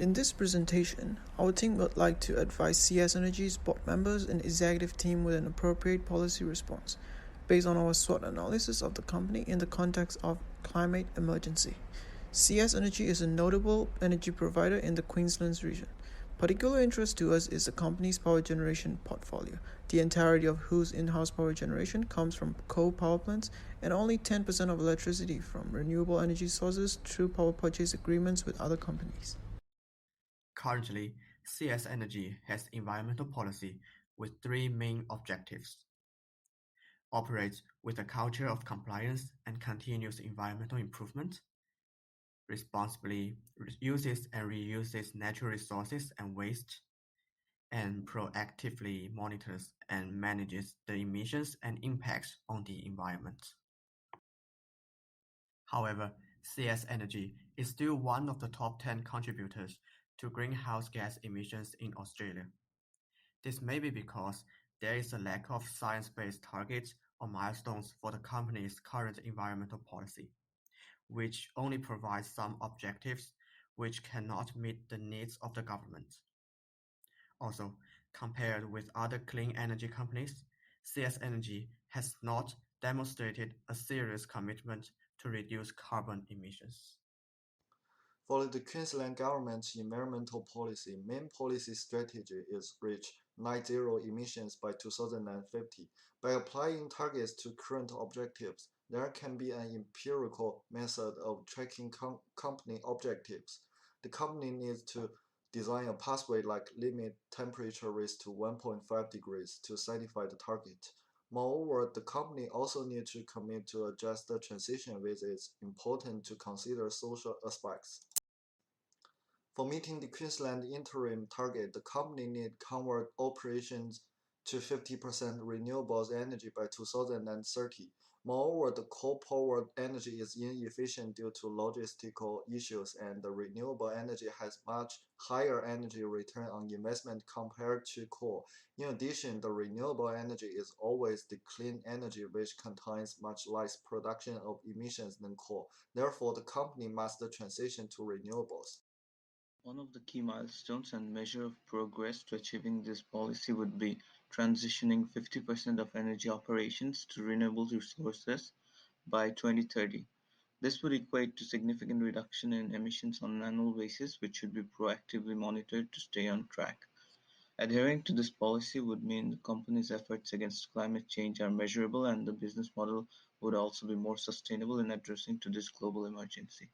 In this presentation, our team would like to advise CS Energy's board members and executive team with an appropriate policy response based on our SWOT analysis of the company in the context of climate emergency. CS Energy is a notable energy provider in the Queensland region. Particular interest to us is the company's power generation portfolio, the entirety of whose in-house power generation comes from coal power plants and only 10% of electricity from renewable energy sources through power purchase agreements with other companies. Currently, CS Energy has environmental policy with three main objectives: operate with a culture of compliance and continuous environmental improvement, responsibly uses and reuses natural resources and waste, and proactively monitors and manages the emissions and impacts on the environment. However, CS Energy is still one of the top 10 contributors to greenhouse gas emissions in Australia. This may be because there is a lack of science-based targets or milestones for the company's current environmental policy, which only provides some objectives which cannot meet the needs of the government. Also, compared with other clean energy companies, CS Energy has not demonstrated a serious commitment to reduce carbon emissions. For the Queensland Government's environmental policy, main policy strategy is reach net zero emissions by 2050. By applying targets to current objectives, there can be an empirical method of tracking company objectives. The company needs to design a pathway like limit temperature rise to 1.5 degrees to satisfy the target. Moreover, the company also needs to commit to a just transition, which is important to consider social aspects. For meeting the Queensland interim target, the company needs convert operations to 50% renewables energy by 2030. Moreover, the coal-powered energy is inefficient due to logistical issues, and the renewable energy has much higher energy return on investment compared to coal. In addition, the renewable energy is always the clean energy which contains much less production of emissions than coal. Therefore, the company must transition to renewables. One of the key milestones and measure of progress to achieving this policy would be transitioning 50% of energy operations to renewable resources by 2030. This would equate to significant reduction in emissions on an annual basis, which should be proactively monitored to stay on track. Adhering to this policy would mean the company's efforts against climate change are measurable, and the business model would also be more sustainable in addressing to this global emergency.